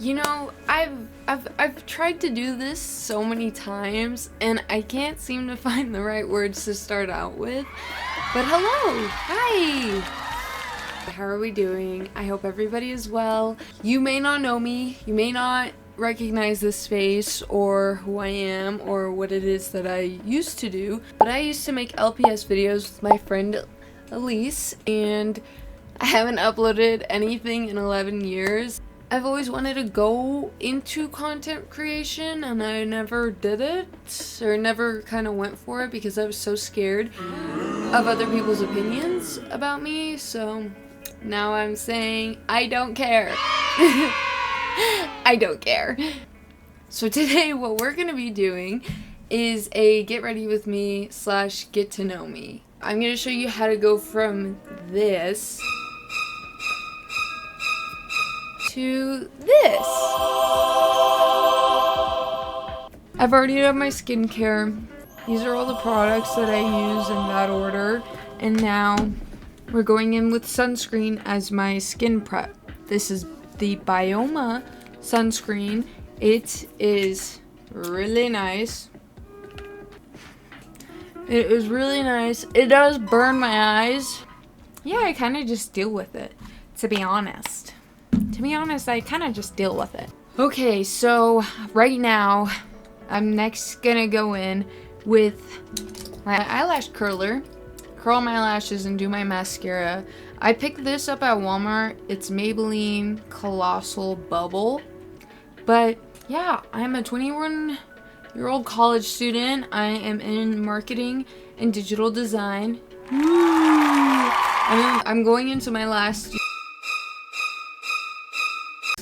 You know, I've tried to do this so many times and I can't seem to find the right words to start out with. But hello, hi. How are we doing? I hope everybody is well. You may not know me, you may not recognize this face or who I am or what it is that I used to do, but I used to make LPS videos with my friend Elise, and I haven't uploaded anything in 11 years. I've always wanted to go into content creation and I never did it, or never kind of went for it because I was so scared of other people's opinions about me. So now I'm saying I don't care. I don't care. So today what we're gonna be doing is a get ready with me / get to know me. I'm gonna show you how to go from this to this. I've already done my skincare. These are all the products that I use in that order. And now we're going in with sunscreen as my skin prep. This is the Bioma sunscreen. It is really nice. It is really nice. It does burn my eyes. Yeah, I kind of just deal with it, to be honest. I kind of just deal with it. Okay, so right now, I'm next gonna go in with my eyelash curler, curl my lashes, and do my mascara. I picked this up at Walmart. It's Maybelline Colossal Bubble. But yeah, I'm a 21-year-old college student. I am in marketing and digital design. I'm going into my last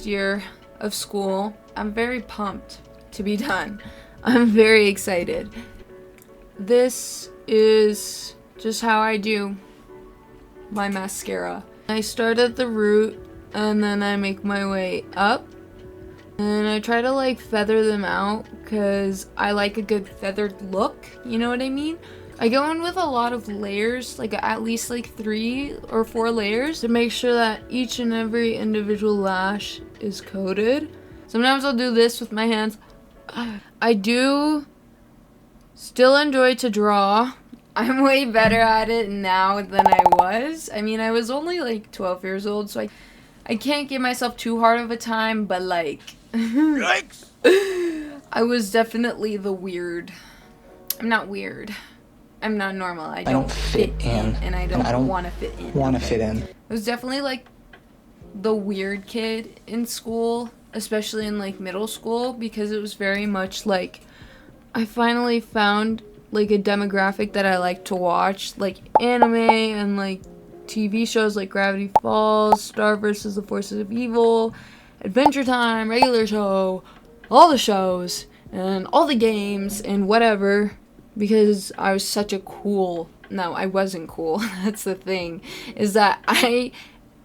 year of school. I'm very pumped to be done. I'm very excited. This is just how I do my mascara. I start at the root and then I make my way up and I try to like feather them out because I like a good feathered look, you know what I mean? I go in with a lot of layers, like at least like 3 or 4 layers to make sure that each and every individual lash is coated. Sometimes I'll do this with my hands. I do still enjoy to draw. I'm way better at it now than I was. I mean, I was only like 12 years old, so I can't give myself too hard of a time, but like, yikes. I was definitely the weird. I'm not weird. I'm not normal. I don't fit in, and I don't want to fit in. I was definitely like the weird kid in school, especially in like middle school, because it was very much like I finally found like a demographic that I like to watch, like anime and like TV shows like Gravity Falls, Star vs. the Forces of Evil, Adventure Time, Regular Show, all the shows and all the games and whatever. Because I was such a cool... No, I wasn't cool. That's the thing. Is that I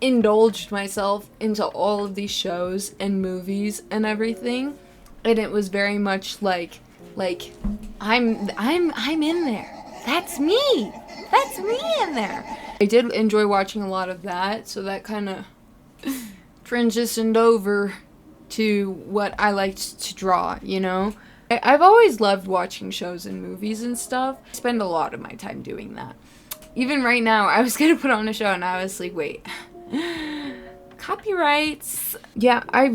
indulged myself into all of these shows and movies and everything. And it was very much like I'm in there. That's me. That's me in there. I did enjoy watching a lot of that, so that kind of transitioned over to what I liked to draw, you know? I've always loved watching shows and movies and stuff. I spend a lot of my time doing that. Even right now, I was gonna put on a show and I was like, wait, copyrights. Yeah, I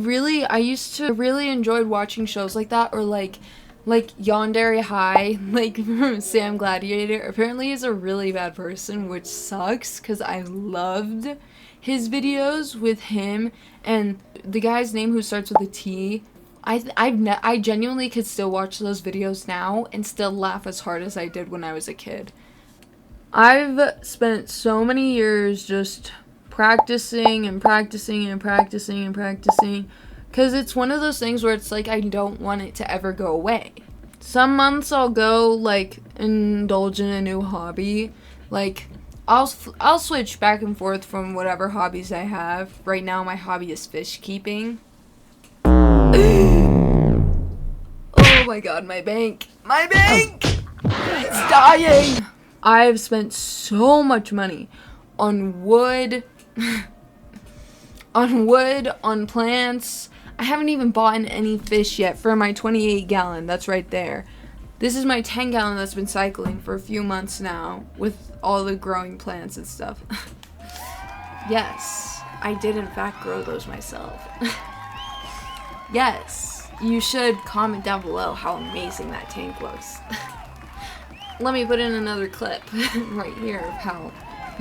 used to really enjoyed watching shows like that, or like Yandere High, like from Sam Gladiator. Apparently he's a really bad person, which sucks because I loved his videos with him and the guy's name who starts with a T. I genuinely could still watch those videos now and still laugh as hard as I did when I was a kid. I've spent so many years just practicing and practicing and practicing and practicing because it's one of those things where it's like I don't want it to ever go away. Some months I'll go like indulge in a new hobby. Like I'll switch back and forth from whatever hobbies I have. Right now my hobby is fish keeping. Oh my god, my bank! It's dying! I've spent so much money on wood, on plants. I haven't even bought any fish yet for my 28 gallon. That's right there. This is my 10 gallon that's been cycling for a few months now with all the growing plants and stuff. Yes, I did in fact grow those myself. Yes, you should comment down below how amazing that tank looks. Let me put in another clip right here of how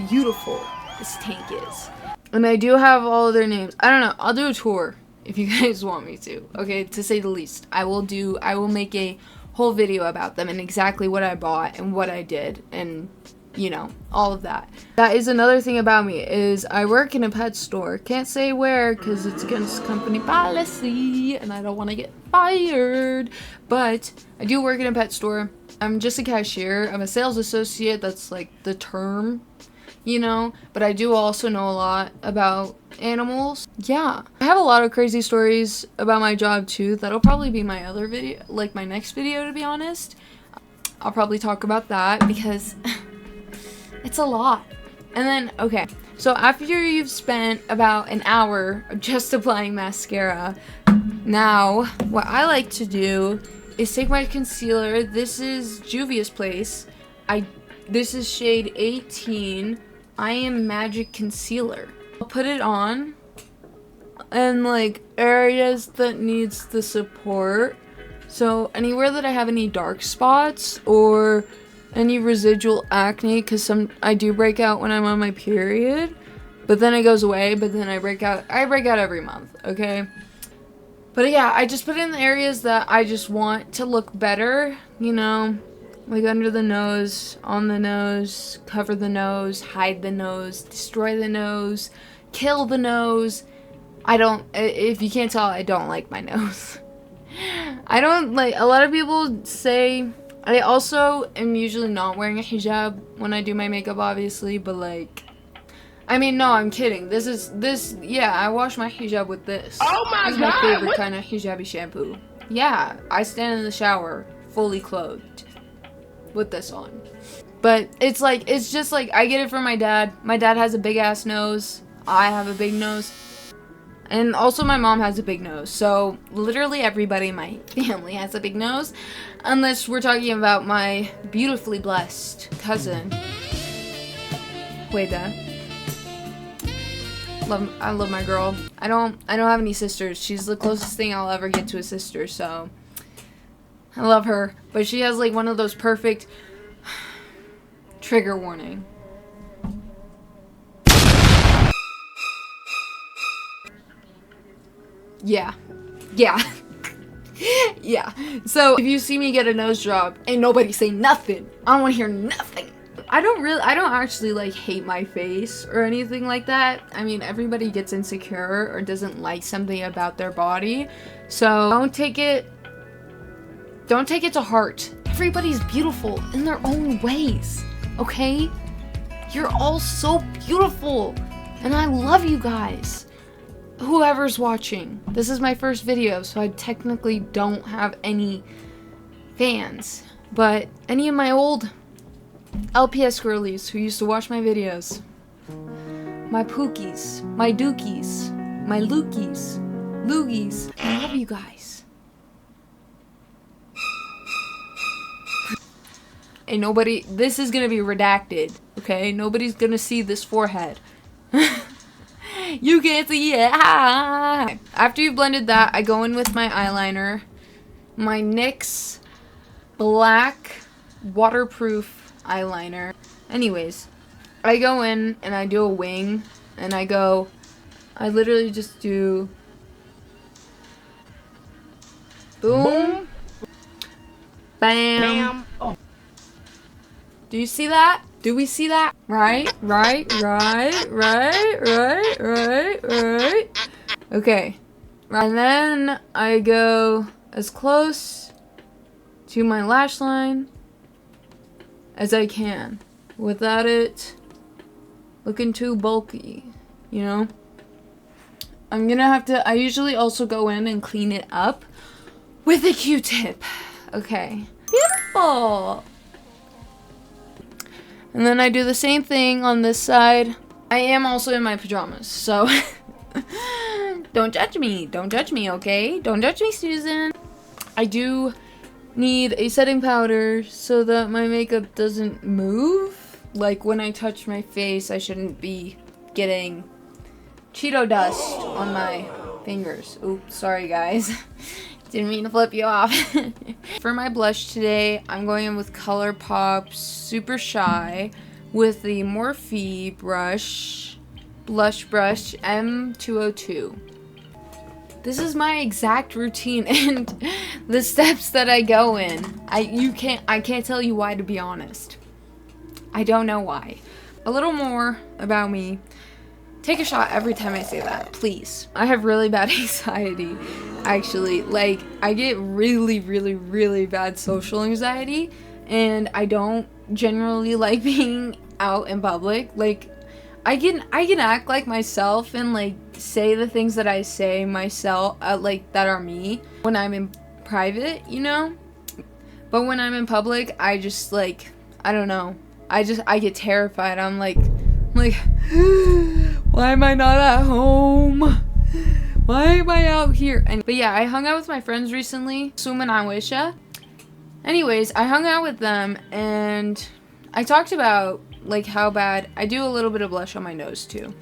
beautiful this tank is. And I do have all of their names. I don't know, I'll do a tour if you guys want me to, okay, to say the least. I will make a whole video about them and exactly what I bought and what I did and, you know, all of that. That is another thing about me, is I work in a pet store. Can't say where because it's against company policy and I don't want to get fired, but I do work in a pet store. I'm just a cashier. I'm a sales associate. That's like the term, you know, but I do also know a lot about animals. Yeah, I have a lot of crazy stories about my job too. That'll probably be my other video, like my next video, to be honest. I'll probably talk about that because it's a lot. And then, okay, so after you've spent about an hour just applying mascara, now what I like to do is take my concealer. This is Juvia's Place. This is shade 18. I Am Magic Concealer. I'll put it on and like areas that needs the support. So anywhere that I have any dark spots or any residual acne, because I do break out when I'm on my period, but then it goes away, but then I break out every month, okay? But yeah, I just put it in the areas that I just want to look better, you know, like under the nose, on the nose, cover the nose, hide the nose, destroy the nose, kill the nose. If you can't tell, I don't like my nose. I don't like, a lot of people say, I also am usually not wearing a hijab when I do my makeup, obviously, but like, I mean, no, I'm kidding. Yeah, I wash my hijab with this. Oh my God! This is my favorite kind of hijabi shampoo. Yeah, I stand in the shower, fully clothed, with this on. But it's like, it's just like, I get it from my dad. My dad has a big ass nose. I have a big nose. And also my mom has a big nose. So literally everybody in my family has a big nose. Unless we're talking about my beautifully blessed cousin. Wait, I love my girl. I don't have any sisters. She's the closest thing I'll ever get to a sister, so I love her. But she has like one of those perfect trigger warning. Yeah. Yeah. Yeah. So if you see me get a nose job, ain't nobody say nothing. I don't want to hear nothing. I don't actually like hate my face or anything like that. I mean, everybody gets insecure or doesn't like something about their body. So don't take it to heart. Everybody's beautiful in their own ways, okay? You're all so beautiful and I love you guys. Whoever's watching. This is my first video, so I technically don't have any fans. But any of my old LPS girlies who used to watch my videos, my Pookies, my Dookies, my Lookies, Loogies, I love you guys. And nobody, this is gonna be redacted, okay? Nobody's gonna see this forehead. You can't see it. After you've blended that, I go in with my eyeliner, my NYX black waterproof eyeliner. Anyways, I go in and I do a wing, and I literally just do boom, bam. Oh. Do you see that? Do we see that? Right. Okay. And then I go as close to my lash line as I can without it looking too bulky, you know? I usually also go in and clean it up with a Q-tip. Okay. Beautiful. And then I do the same thing on this side. I am also in my pajamas, so Don't judge me. Don't judge me, okay? Don't judge me, Susan. I do need a setting powder so that my makeup doesn't move. Like when I touch my face, I shouldn't be getting Cheeto dust on my fingers. Oops, sorry guys. Didn't mean to flip you off. For my blush today, I'm going in with ColourPop Super Shy with the Morphe blush brush M202. This is my exact routine and the steps that I go in. I can't tell you why, to be honest. I don't know why. A little more about me. Take a shot every time I say that, please. I have really bad anxiety, actually. Like, I get really, really, really bad social anxiety, and I don't generally like being out in public. Like, I can act like myself and like say the things that I say myself, like that are me when I'm in private, you know? But when I'm in public, I just like, I don't know. I get terrified. I'm like, why am I not at home? Why am I out here? But yeah, I hung out with my friends recently. Suman. Anyways, I hung out with them and I talked about like how bad I do a little bit of blush on my nose too.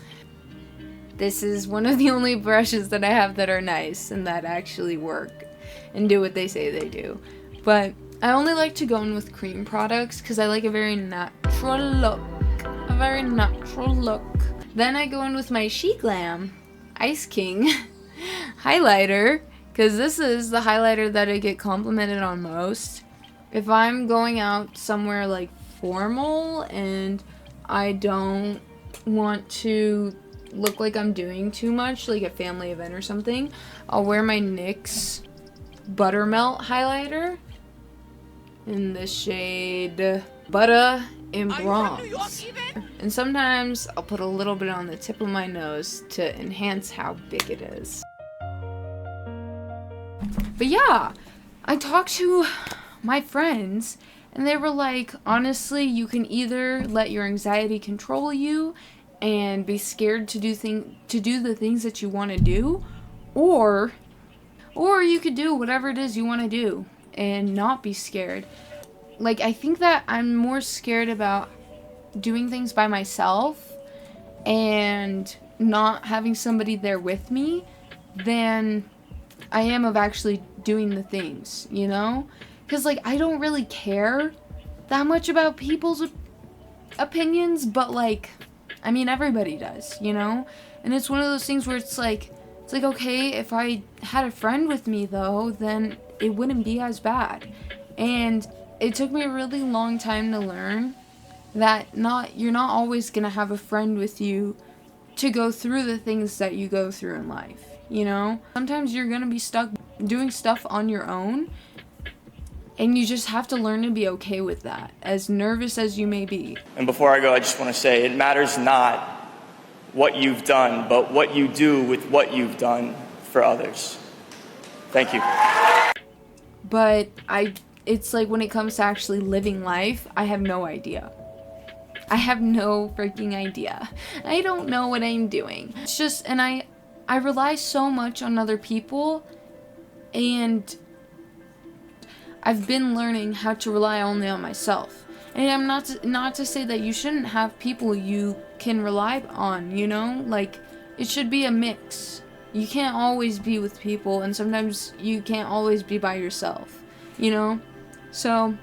This is one of the only brushes that I have that are nice and that actually work and do what they say they do. But I only like to go in with cream products because I like a very natural look. Then I go in with my She Glam Ice King highlighter because this is the highlighter that I get complimented on most. If I'm going out somewhere like formal and I don't want to look like I'm doing too much, like a family event or something, I'll wear my NYX Buttermelt highlighter in the shade Butter in Bronze. And sometimes I'll put a little bit on the tip of my nose to enhance how big it is. But yeah, I talked to my friends and they were like, honestly, you can either let your anxiety control you and be scared to do the things that you want to do, or you could do whatever it is you want to do and not be scared. Like, I think that I'm more scared about doing things by myself and not having somebody there with me than I am of actually doing the things, you know? Because, like, I don't really care that much about people's opinions, but, like, I mean, everybody does, you know? And it's one of those things where it's like, okay, if I had a friend with me, though, then it wouldn't be as bad. And it took me a really long time to learn that you're not always going to have a friend with you to go through the things that you go through in life, you know? Sometimes you're going to be stuck doing stuff on your own, and you just have to learn to be okay with that, as nervous as you may be. And before I go, I just want to say it matters not what you've done, but what you do with what you've done for others. Thank you. But it's like when it comes to actually living life, I have no idea. I have no freaking idea. I don't know what I'm doing. It's just, and I rely so much on other people, and I've been learning how to rely only on myself. And I'm not to say that you shouldn't have people you can rely on, you know? Like, it should be a mix. You can't always be with people, and sometimes you can't always be by yourself, you know? So,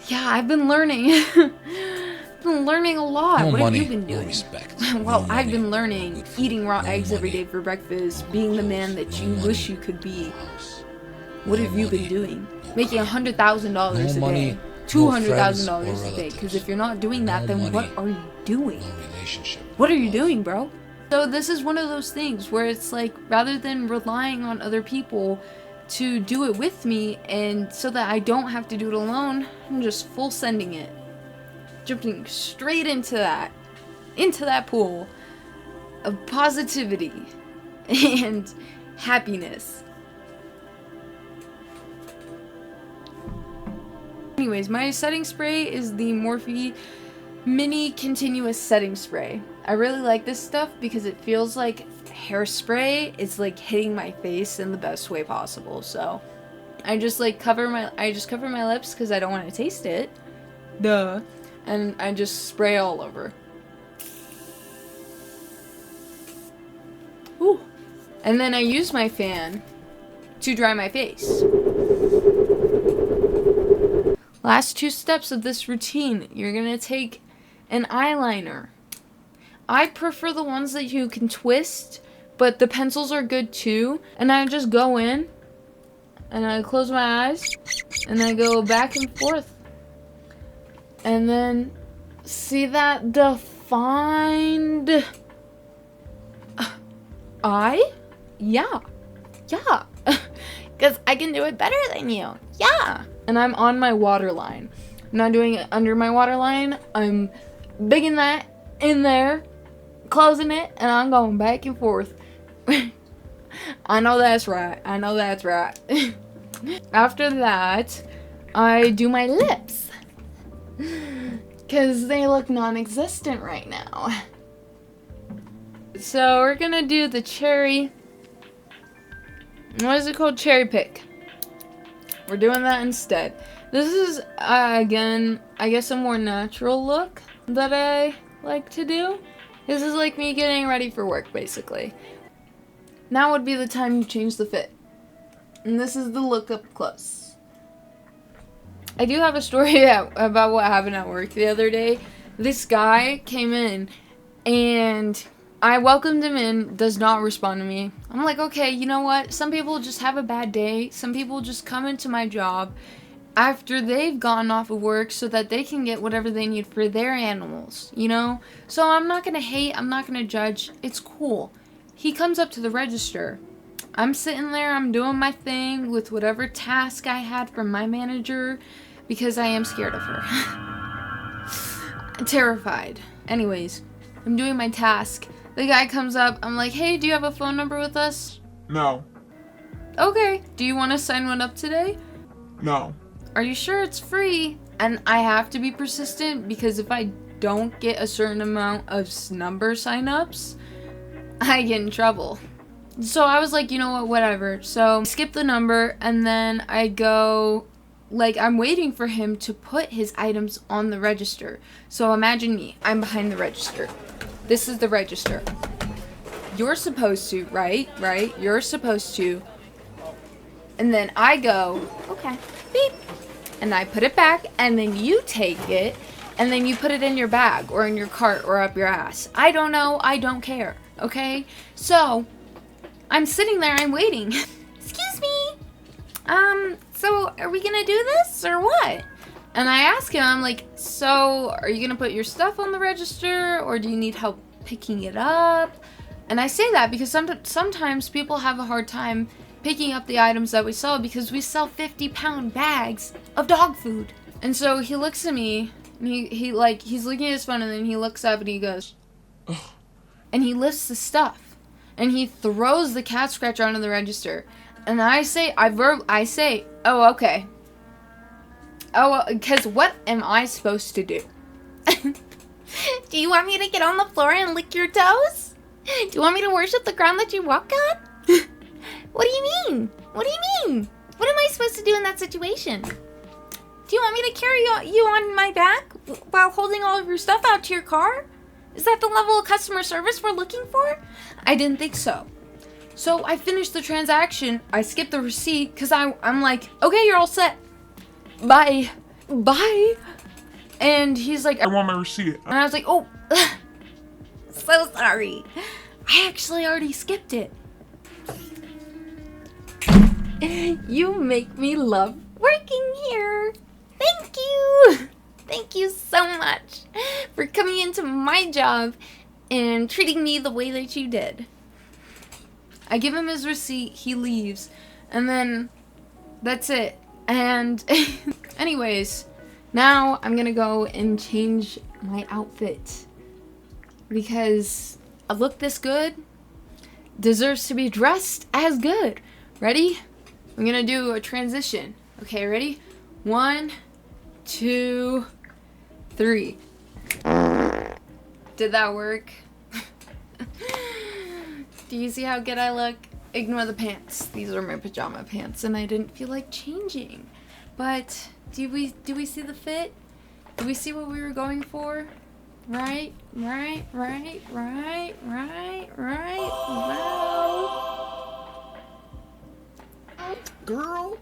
yeah, I've been learning. I've been learning a lot. No what money, have you been doing? no respect. Well, No I've money, been learning no good food, eating raw no eggs every money, day for breakfast, being the man that you no wish money, you could be. no house, What no have you been money, doing? no Making car, $100,000 no a money, day, no $200,000 friends or a day. Because relatives, if you're not doing that, no then money, what are you doing? no relationship, What are you love. doing, bro? So this is one of those things where it's like, rather than relying on other people to do it with me, and so that I don't have to do it alone, I'm just full sending it. Jumping straight into that pool of positivity and happiness. Anyways, my setting spray is the Morphe Mini Continuous Setting Spray. I really like this stuff because it feels like hairspray is like hitting my face in the best way possible. So I just like cover my lips because I don't want to taste it. Duh. And I just spray all over. Ooh. And then I use my fan to dry my face. Last 2 steps of this routine, you're gonna take an eyeliner. I prefer the ones that you can twist, but the pencils are good too. And I just go in, and I close my eyes, and I go back and forth. And then, see that defined eye? Yeah. Yeah. Because I can do it better than you. Yeah. And I'm on my waterline. I'm not doing it under my waterline. I'm bigging that in there, closing it, and I'm going back and forth. I know that's right. I know that's right. After that, I do my lips. Because they look non-existent right now. So we're going to do the cherry. What is it called? Cherry pick. We're doing that instead. This is, again, I guess a more natural look that I like to do. This is like me getting ready for work, basically. Now would be the time you change the fit. And this is the look up close. I do have a story about what happened at work the other day. This guy came in and I welcomed him in, does not respond to me. I'm like, okay, you know what? Some people just have a bad day. Some people just come into my job after they've gotten off of work so that they can get whatever they need for their animals, you know? So I'm not gonna hate, I'm not gonna judge. It's cool. He comes up to the register. I'm sitting there, I'm doing my thing with whatever task I had from my manager because I am scared of her. Terrified. Anyways, I'm doing my task. The guy comes up, I'm like, hey, do you have a phone number with us? No. Okay, do you want to sign one up today? No. Are you sure it's free? And I have to be persistent because if I don't get a certain amount of number sign-ups, I get in trouble. So I was like, you know what, whatever. So I skip the number and then I go, like, I'm waiting for him to put his items on the register. So imagine me, I'm behind the register. This is the register. You're supposed to, right? You're supposed to. And then I go, okay, beep. And I put it back, and then you take it, and then you put it in your bag, or in your cart, or up your ass. I don't know, I don't care, okay? So, I'm sitting there, I'm waiting. Excuse me, so are we gonna do this, or what? And I ask him, I'm like, so are you gonna put your stuff on the register, or do you need help picking it up? And I say that because sometimes people have a hard time picking up the items that we sell because we sell 50-pound bags of dog food. And so he looks at me, and he's looking at his phone, and then he looks up and he goes, ugh. And he lifts the stuff, and he throws the cat scratcher onto the register. And I say, oh, okay. Oh, because what am I supposed to do? Do you want me to get on the floor and lick your toes? Do you want me to worship the ground that you walk on? What do you mean? What do you mean? What am I supposed to do in that situation? Do you want me to carry you on my back while holding all of your stuff out to your car? Is that the level of customer service we're looking for? I didn't think so. So I finished the transaction. I skipped the receipt because I'm like, okay, you're all set. Bye. Bye. And he's like, I want my receipt. and I was like, oh, so sorry. I actually already skipped it. You make me love working here. Thank you. Thank you so much for coming into my job and treating me the way that you did. I give him his receipt, he leaves, and then that's it. And anyways, now I'm gonna go and change my outfit because a look this good deserves to be dressed as good. Ready? I'm gonna do a transition. Okay, ready? 1, 2, 3. Did that work? Do you see how good I look? Ignore the pants. These are my pajama pants and I didn't feel like changing. But do we see the fit? Do we see what we were going for? Right? Wow. Girl,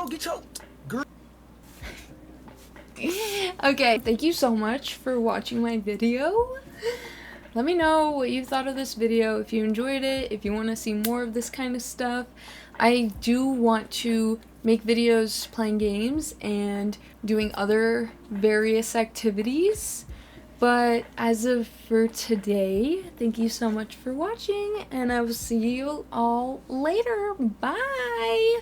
get your girl. Okay, thank you so much for watching my video. Let me know what you thought of this video, if you enjoyed it, if you want to see more of this kind of stuff. I do want to make videos playing games and doing other various activities. But as of for today, thank you so much for watching, and I will see you all later. Bye!